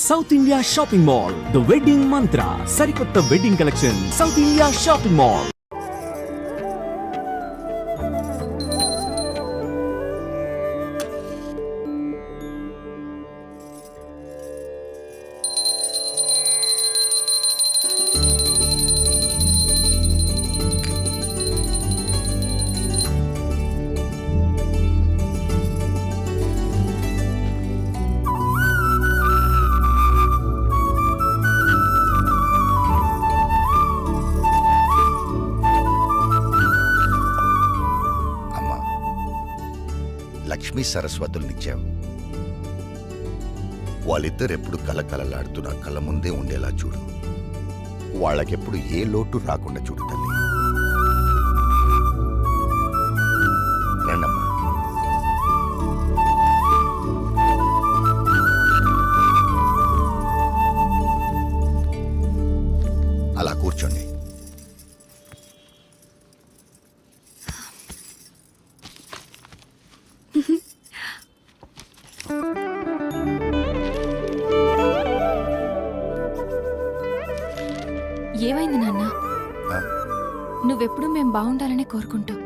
South India shopping mall, the wedding Mantra, సరికొత్త wedding collection, south India shopping mall. Lakshmi సరస్వతుల్నిచ్చావు. వాళ్ళిద్దరెప్పుడు కలకలలాడుతూ నా కళ్ళ ముందే ఉండేలా చూడు. వాళ్ళకెప్పుడు ఏ లోటు రాకుండా చూడు తల్లి. రండమ్మా. అలా కూర్చోండి. ఏమైంది నాన్న? నువ్వెప్పుడు మేం బాగుండాలని కోరుకుంటావు.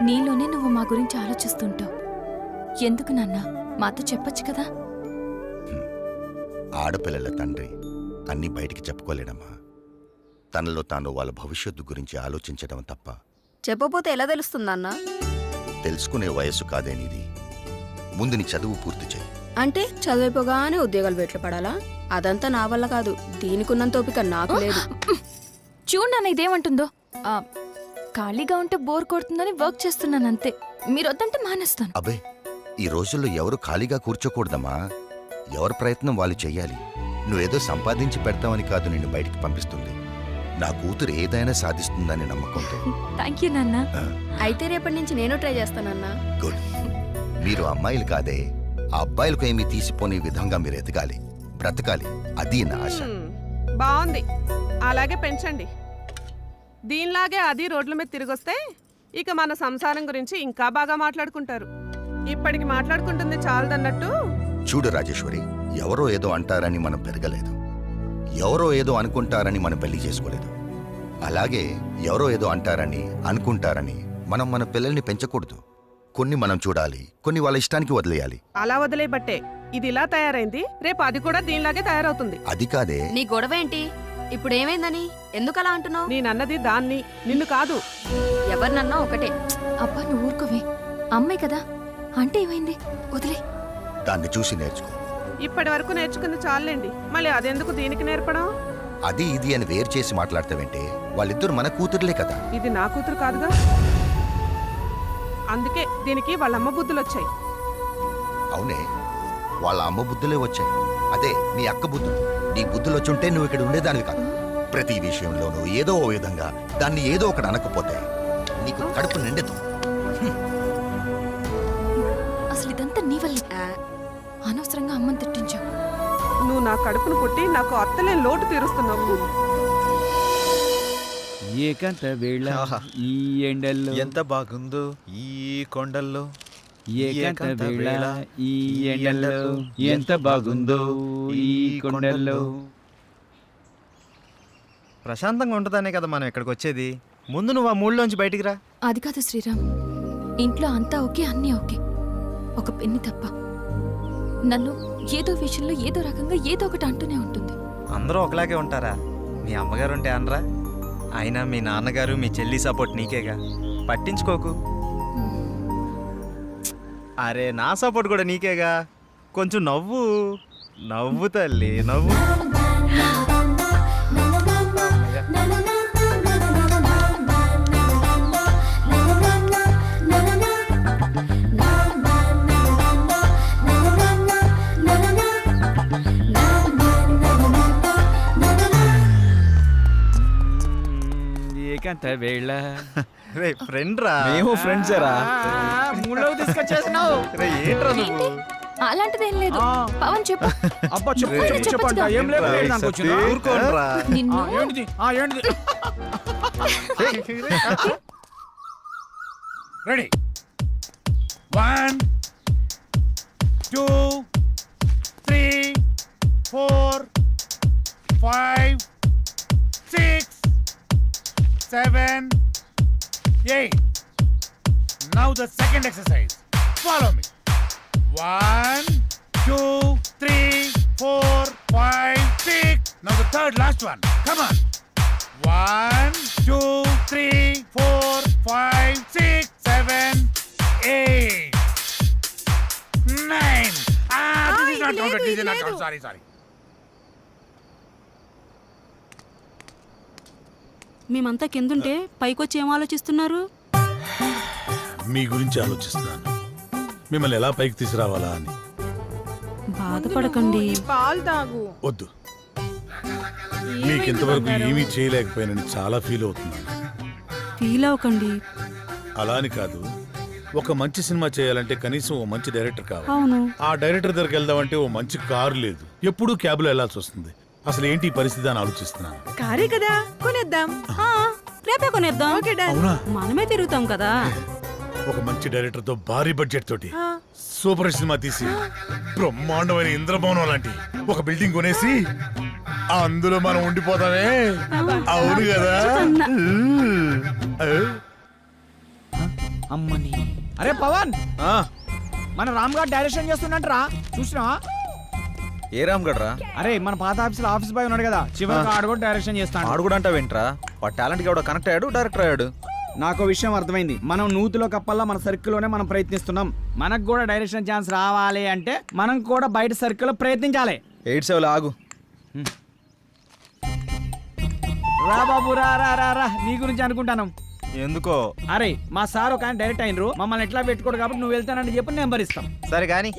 నీలోనే నువ్వు మా గురించి ఆలోచిస్తుంటావు. ఎందుకు నాన్న? మాతో చెప్పొచ్చు కదా. ఆడపిల్లల తండ్రి అన్నీ బయటికి చెప్పుకోలేడమ్మా. తనలో తాను వాళ్ళ భవిష్యత్తు గురించి ఆలోచించడం తప్ప. చెప్పపోతే ఎలా తెలుస్తుందన్నా? తెలుసుకునే వయస్సు కాదేనిది. ముందు నీ చదువు పూర్తి చేయి. అంటే చదివిపోగానే ఉద్యోగాలు వెట్లు పడాలా? అదంతా నా వల్ల కాదు. దీనికున్నంత ఓపిక నాకు లేదు. చూడు నాన్న ఇదేమంటుందో. ఖాళీగా ఉంటే బోర్ కొడుతుందని వర్క్ చేస్తున్నాను అంతే. మీరు వద్దంటే మానేస్తాను. అబ్బే, ఈ రోజుల్లో ఎవరు ఖాళీగా కూర్చోకూడదమ్మా. ఎవరి ప్రయత్నం వాళ్ళు చెయ్యాలి. నువ్వేదో సంపాదించి పెడతావని కాదు నిన్ను బయటికి పంపిస్తుంది. నా కూతురు ఏదైనా సాధిస్తుందని నమ్మకంతో. థ్యాంక్ యూ నాన్న. అయితే రేపటి నుంచి నేను ట్రై చేస్తానన్నా. గుడ్. మీరు అమ్మాయిలు కాదే, ఆ అబ్బాయిలకు ఏమీ తీసిపోని విధంగా మీరు ఎదగాలి, బ్రతకాలి. అది నా ఆశ. బాగుంది, అలాగే పెంచండి. దీనిలాగే అది రోడ్ల మీద తిరిగొస్తే ఇక మన సంసారం గురించి ఇంకా బాగా మాట్లాడుకుంటారు. ఇప్పటికి మాట్లాడుకుంటుంది చాలదన్నట్టు. చూడు రాజేశ్వరి, ఎవరో ఏదో అంటారని మనం పెరగలేదు. ఎవరో ఏదో అనుకుంటారని మనం పెళ్లి చేసుకోలేదు. అలాగే ఎవరో ఏదో అంటారని అనుకుంటారని మనం మన పిల్లల్ని పెంచకూడదు. కొన్ని మనం చూడాలి, కొన్ని వాళ్ళ ఇష్టానికి వదిలేయాలి. అలా వదిలేబట్టే ఇది ఇలా తయారైంది. రేపు అది కూడా దీనిలాగే తయారవుతుంది. అది కాదే. నీ గొడవ ఏంటి? ఇప్పుడు ఏమైందని ఎందుకలా అంటున్నావు? నేనన్నది దాన్ని, నిన్ను కాదు. ఎవరినన్నా ఒకటే. అబ్బా నువ్వు ఊరుకోవే. అమ్మాయి కదా అంటే ఏమైంది, వదిలే. దాన్ని చూసి నేర్చుకో. ఇప్పటి వరకు నేర్చుకుంది చాలండి, మళ్ళీ అదెందుకు దీనికి నేర్పడం? అది ఇది అని వేరు చేసి మాట్లాడతావంటే వాళ్ళిద్దరు మన కూతురులే కదా. ఇది నా కూతురు కాదుగా. అందుకే దీనికి వాళ్ళ అమ్మ బుద్ధులు వచ్చాయి. అవునే, వాళ్ళ అమ్మ బుద్ధులే వచ్చాయి. అదే నీ అక్క బుద్ధులు. నీ బుద్ధులు వచ్చుంటే నువ్వు ఇక్కడ ఉండేదానివి కాదు. ప్రతి విషయంలోనూ ఏదో ఓ విధంగా దాన్ని ఏదో ఒకటి అనకపోతే నీకు కడుపు నిండదు. అసలు ఇదంతా నీ వల్లే. అనవసరంగా అమ్మని తిట్టించావు. నువ్వు నా కడుపును పుట్టి నాకు అత్తలే లోటు తీరుస్తున్నావు. ఏకాంత వేళ ఈ ఎండల్లో ఎంత బాగుందో ఈ కొండల్లో. ఏకాంత వేళ ఈ ఎండల్లో ఎంత బాగుందో ఈ కొండల్లో. ప్రశాంతంగా ఉంటుందనే కదా మనం ఇక్కడికి వచ్చేది. ముందు నువ్వు ఆ మూడులోంచి బయటికి రా. అది కాదు శ్రీరామ్, ఇంట్లో అంతా ఓకే, అన్నీ ఓకే, ఒక పెన్ని తప్ప. నన్ను ఏదో విషయంలో ఏదో రకంగా ఏదో ఒకటి అంటూనే ఉంటుంది. అందరూ ఒకలాగే ఉంటారా? మీ అమ్మగారు ఉంటే అనరా? అయినా మీ నాన్నగారు మీ చెల్లి సపోర్ట్ నీకేగా, పట్టించుకోకు. అరే నా సపోర్ట్ కూడా నీకేగా. కొంచెం నవ్వు నవ్వు తల్లి, నవ్వు. ఏకాంత వేళ రే ఫ్రెండ్ రా. మేము ఫ్రెండ్స్ రా. మూడవ తీసుకొచ్చేసినావు. రే ఏంట్రా నువ్వు? అలాంటిదేం లేదు. పవన్ చెప్పు. అబ్బా చెప్పు నువ్వు చెప్పు చెప్పంట. చెప్పొచ్చుగా. ఏం లేదు రేయ్ దానికి సతీ, వచ్చినా. ఊరుకోండ్రా. నిన్ను ఏంటిది ఏంటిది. Ready 1 2 3 4, 5, 6, 7, 8. Now the second exercise. Follow me. 1, 2, 3, 4, 5, 6. Now the third last one. Come on. 1, 2, 3, 4, 5, 6, 7, 8, 9. This is not counted. This is not counted. Sorry. మేమంతా కిందుంటే పైకొచ్చి ఏం ఆలోచిస్తున్నారు? మీ గురించి ఆలోచిస్తున్నాను. మిమ్మల్ని ఎలా పైకి తీసుకురావాలా అని. బాధపడకండి. పాలు తాగు. వద్దు. మీకు ఇంతవరకు ఏమీ చేయలేకపోయానని చాలా ఫీల్ అవుతున్నాను. ఫీల్ అవ్వకండి. అలా అని కాదు, ఒక మంచి సినిమా చేయాలంటే కనీసం ఓ మంచి డైరెక్టర్ కావాలి. అవును. ఆ డైరెక్టర్ దగ్గరికి వెళ్దామంటే ఓ మంచి కారు లేదు, ఎప్పుడూ క్యాబ్లో వెళ్లాల్సి వస్తుంది. అసలు ఏంటి ఈ పరిస్థితి అని ఆలోచిస్తున్నాను. కారే కదా, కొనేద్దాం. రేపే కొనేద్దాం. అవునా? మనమే తిరుగుతాం కదా. ఒక మంచి డైరెక్టర్ తో భారీ బడ్జెట్ తోటి సూపర్ సినిమా తీసి బ్రహ్మాండమైన ఇంద్రభవనం లాంటి ఒక బిల్డింగ్ కొనేసి అందులో మనం ఉండిపోతామే. అవును కదా? అమ్మని. అరే పవన్, మన రామ్ గారు డైరెక్షన్ చేస్తున్నట్రా, చూసినా? ఏ రామ్ గడ్రా? అరే మన పాత ఆఫీస్ బాయ్ ఉన్నాడు కదా, చివరికి ఆడు కూడా డైరెక్షన్ చేస్తాడు. ఆడు కూడా అంటావేంట్రా? వాడు టాలెంట్ కి కనెక్ట్ అయ్యాడు, డైరెక్టర్ అయ్యాడు. నాకు విషయం అర్థమైంది. మనం నూతిలో కప్పల్లా మన సర్కిల్లోనే మనం ప్రయత్నిస్తున్నాం. మనకు కూడా డైరెక్షన్ ఛాన్స్ రావాలి అంటే మనం కూడా బయట సర్కిల్లో ప్రయత్నించాలి. 8-7 ఆగు. రా బాబు, రా రా రా రా, నీ గురించి అనుకుంటాను. ఎందుకో? అరే మా సార్ ఒక ఆయన డైరెక్ట్ అయినరు, మమ్మల్ని ఎట్లా పెట్టుకోడు కాబట్టి నువ్వు వెళ్తానని చెప్పి నెంబర్ ఇస్తాం. సరే కానీ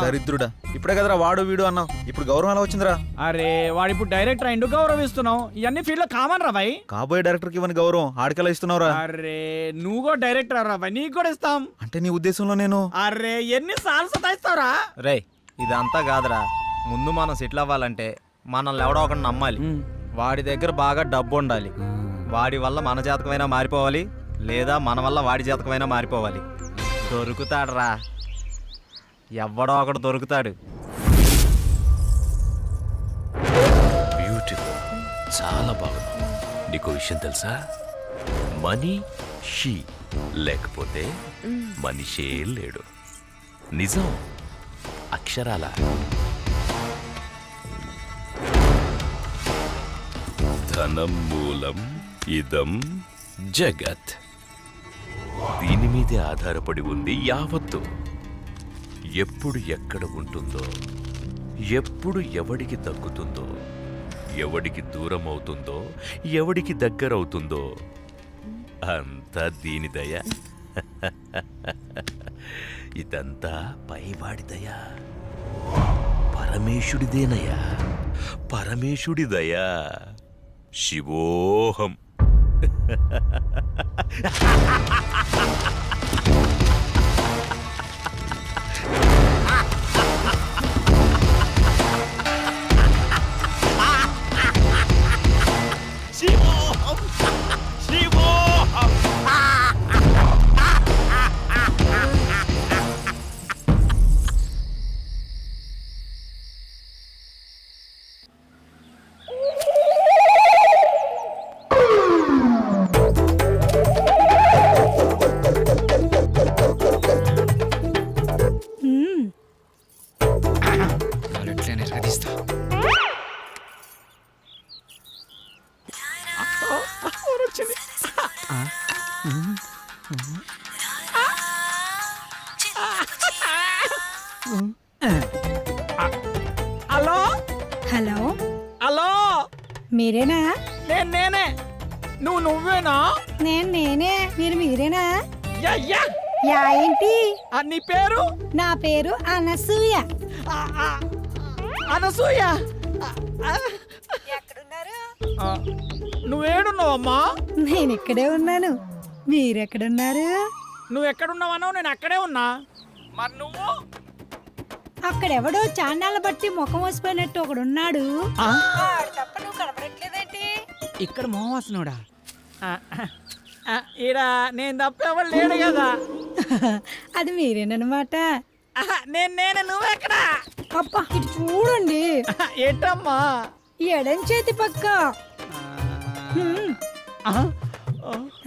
దరిద్రుడా, ఇప్పుడే కదరా వాడు వీడు అన్నావు, ఇప్పుడు గౌరవం ఎలా వచ్చిందిరా? అరే వాడు ఇప్పుడు డైరెక్టర్ అయిండు, గౌరవిస్తున్నావు. ఇవన్నీ ఫీల్డ్ లో కామన్ రా భాయ్. కాబోయే డైరెక్టర్ కి ఇవన్నీ గౌరవం ఆడికెలా ఇస్తున్నావురా? అరే నువ్వు కూడా డైరెక్టర్ రా భాయ్, నీకు కూడా ఇస్తాం. అంటే నీ ఉద్దేశంలో నేను? అరే ఎన్ని సార్లు సతాయిస్తావురా? రే ఇదంతా కాదురా, ముందు మనం సెటిల్ అవ్వాలంటే మనల్ని ఎవడో ఒకటి నమ్మాలి. వాడి దగ్గర బాగా డబ్బు ఉండాలి. వాడి వల్ల మన జాతకమైనా మారిపోవాలి, లేదా మన వల్ల వాడి జాతకమైనా మారిపోవాలి. దొరుకుతాడురా, ఎవడో ఒకడు దొరుకుతాడు. బ్యూటిఫుల్, చాలా బాగుంది. నీకు విషయం తెలుసా? మనీ షీ లేకపోతే మనిషే లేడు. నిజం, అక్షరాల. ధనం మూలం ఇదం జగత్. దీని మీదే ఆధారపడి ఉంది యావత్తు. ఎప్పుడు ఎక్కడ ఉంటుందో, ఎప్పుడు ఎవడికి దక్కుతుందో, ఎవడికి దూరం అవుతుందో, ఎవడికి దగ్గరవుతుందో అంతా దీని దయ. ఇదంతా పైవాడి దయ, పరమేశుడిదేనయ్యా, పరమేశుడి దయ. శివోహం. శివోహం, శివోహం. హలో హలో, హలో, మీరేనా? నేనే. నువ్వేనా? నేనే. మీరేనా? Yeah yeah. యా ఏంటి? నీ పేరు? నా పేరు అనసూయ. అనసూయ. ఎక్కడున్నారు? నువ్వేడున్నావమ్మా? నేను ఇక్కడే ఉన్నాను. మీరెక్కడున్నారు? నువ్వు ఎక్కడున్నావనో నేను అక్కడే ఉన్నా. మరి నువ్వు? అక్కడెవడో చాన్నాళ్ళ బట్టి ముఖం వసిపోయినట్టు ఒకడున్నాడు. వాడు తప్ప నువ్వు కనపడట్లేదేంటి? ఇక్కడ మోహవాసనుడా? ఈడ నేను తప్ప ఎవరు లేడు కదా. అది మీరేనమాట. నేను నువ్వెక్కడ అబ్బా ఇటు చూడండి. ఏంటమ్మా ఎడం చేతి పక్క. హ్మ్,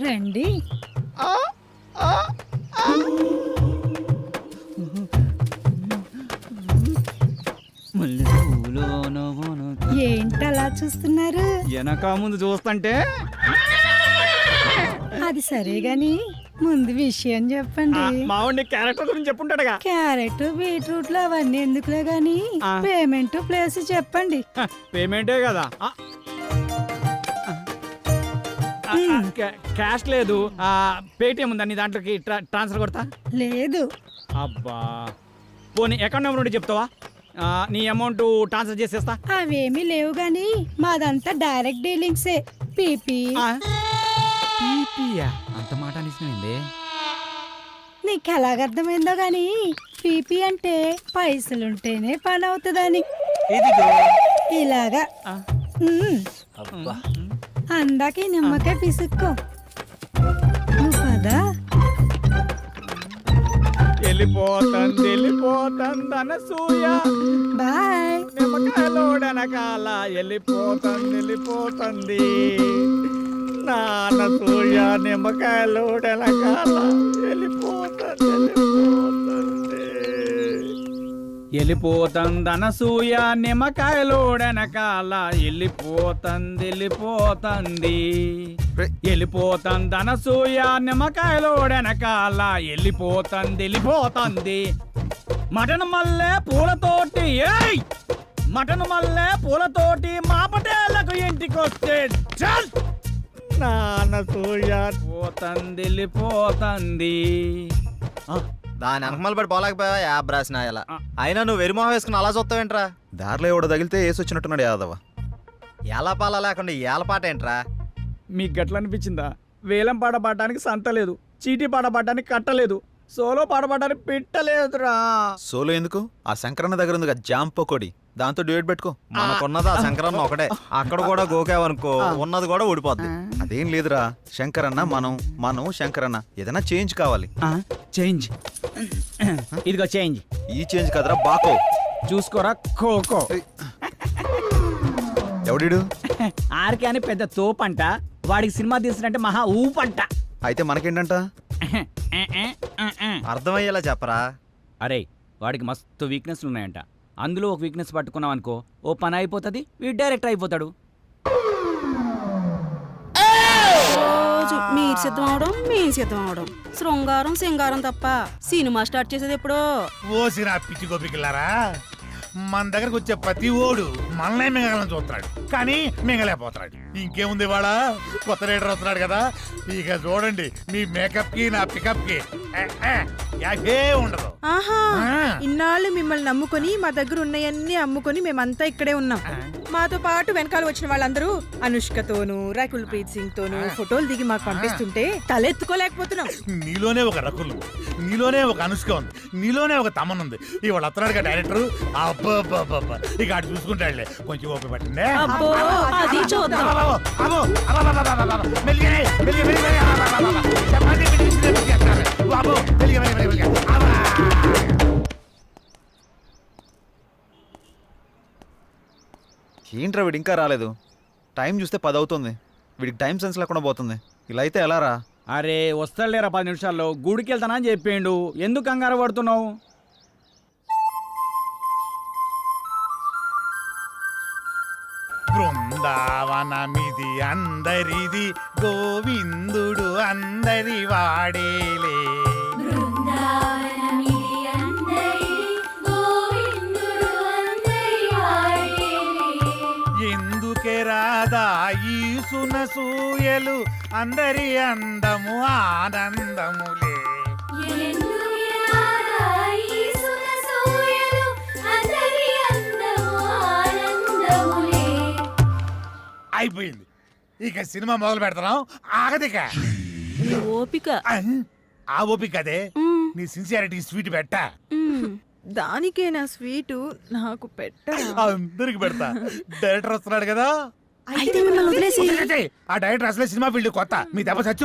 రండి. ఏంటలా చూస్తున్నారు? వెనక ముందు చూస్తుంటే అది సరే గాని ముందు విషయం చెప్పండి. మావాడి క్యారెక్టర్ గురించి చెప్పుంటాడుగా. క్యారెట్ బీట్రూట్లు అవన్నీ ఎందుకులే గాని పేమెంట్ ప్లేస్ చెప్పండి. పేమెంటే కదా. క్యాష్ లేదు, పేటిఎం ఉందా నీ దాంట్లోకి ట్రాన్స్ఫర్ కొడతా? లేదు. అబ్బా పోనీ అకౌంట్ నెంబర్ ఉంటే చెప్తావా? నీ అమౌంట్ ట్రాన్స్ఫర్ చేసేస్తా. అవేమీ లేవు గాని మాదంతా డైరెక్ట్ డీలింగ్సే. పీపీ. అంత మాట అనిసినైంది. నీకు ఎలాగర్థమైందో గాని పీపీ అంటే పైసలుంటేనే పని అవుతుందని. ఇలాగా. అందాక ఈ నిమ్మకాయ పిసుక్కో. నువ్వు కదా వెళ్ళిపోతుంది అనసూయ. బాయ్. నిమ్మకాయలోడనకాల వెళ్ళిపోతుంది నానసూయ. నిమ్మకాయలోడనకాల వెళ్ళిపోతుంది అనసూయ. నిమ్మకాయలోడనకాల వెళ్ళిపోతుంది అనసూయ. నిమ్మకాయలోడనకాల వెళ్ళిపోతుంది. మటన్ మల్లె పూలతోటి మటన్ మల్లె పూలతోటి మా పటేళ్లకు ఇంటికొస్తే చల్ నానసూయ వెళ్ళిపోతుంది. దాని వెనకమల పడి పోలేకపోయావా యాబ్ రాసిన ఇలా. అయినా నువ్వు వెరిమోహం వేసుకుని అలా చూస్తావేంట్రా? దారిలో ఎవడో తగిలితే వేసి వచ్చినట్టున్నాడు యాదవ. ఎలా పాల లేకుండా ఏలపాట ఏంట్రా? మీకు గట్ల అనిపించిందా? వేలం పాట పాడడానికి సంత లేదు, చీటీ పాట పాడడానికి కట్టలేదు, సోలో పాట పాడడానికి పెట్టలేదురా. సోలో ఎందుకు? ఆ శంకరన్న దగ్గర ఉంది జాంప కొడి, దాంతో డ్యూయట్ పెట్టుకో. మనకున్నది ఆ శంకరన్న ఒకటే. అక్కడ కూడా గోకావనుకో ఉన్నది కూడా ఊడిపోద్ది. అదేం లేదురా, శంకరన్న మనం శంకరన్న ఏదైనా చేంజ్ కావాలి. చేంజ్ ఇదిగో చేంజ్. ఈ చేంజ్ కదరా బాకో. చూసుకోరా ఖోఖో. ఎవడిడు? ఆర్కే అని పెద్ద తోపంట, వాడికి సినిమా తీసినట్టే మహా ఊపంట. అయితే మనకేంటంట? అర్థమయ్యేలా చెప్పరా. అరే వాడికి మస్తు వీక్నెస్లు ఉన్నాయంట. అందులో ఒక వీక్నెస్ పట్టుకున్నాం అనుకో, ఓ పని అయిపోతుంది, వీడు డైరెక్టర్ అయిపోతాడు. రోజు మీరు సిద్ధం అవడం మేము సిద్ధం అవడం, శృంగారం సింగారం తప్ప సినిమా స్టార్ట్ చేసేది ఎప్పుడో. ఓసి నా పిచ్చి గోపికిల్లారా, మన దగ్గరకు వచ్చే ప్రతి ఓడు మనల్నే మింగలని చూస్తున్నాడు, కానీ మింగలేకపోతున్నాడు. ఇంకేముంది వాళ్ళ కొత్త రైడర్ వస్తున్నాడు కదా, ఇక చూడండి మీ మేకప్ కి నా పికప్ కి యాభే ఉండదు. ఆహా, ఇన్నాళ్ళు మిమ్మల్ని నమ్ముకొని మా దగ్గర ఉన్నాయన్నీ అమ్ముకొని మేమంతా ఇక్కడే ఉన్నాం. మాతో పాటు వెనకాల వచ్చిన వాళ్ళందరూ అనుష్కతోనూ రకుల్ ప్రీత్ సింగ్ తోనూ ఫోటోలు దిగి మాకు పంపిస్తుంటే తలెత్తుకోలేకపోతున్నాం. నీలోనే ఒక రకులు, నీలోనే ఒక అనుష్క ఉంది, నీలోనే ఒక తమన్ ఉంది. ఇవాళ వస్తున్నాడుగా డైరెక్టర్, అబ్బా ఇక అటు చూసుకుంటాడులే. కొంచెం ఓపిక పట్టిందే. ఏంట్రా వీడు ఇంకా రాలేదు? టైం చూస్తే 10 అవుతుంది. వీడికి టైం సెన్స్ లేకుండా పోతుంది. ఇలా అయితే ఎలా రా? అరే వస్తాడులేరా 10 నిమిషాల్లో. గుడికి వెళ్తానా అని చెప్పిండు, ఎందుకు కంగారు పడుతున్నావు? బృందావనమిది అందరిది, గోవిందుడు అందరి వాడేలే. ఎందుకే రాదా ఈ సునసూయలు, అందరి అందము ఆనందములే. అయిపోయింది, ఇక సినిమా మొదలు పెడతాం. ఆగదిక ఓపిక. ఆ ఓపిక అదే నీ సిన్సియారిటీ స్వీట్ పెట్టా. దానికే నా స్వీటు నాకు పెట్టరా? అందరికి పెడతా. డైరెక్టర్ వస్తున్నాడు కదా, అయితే మిమ్మల్ని వదిలేసి ఆ డైరెక్టర్ అసలే సినిమా ఫీల్డ్ కొత్త, మీ దెబ్బ చచ్చు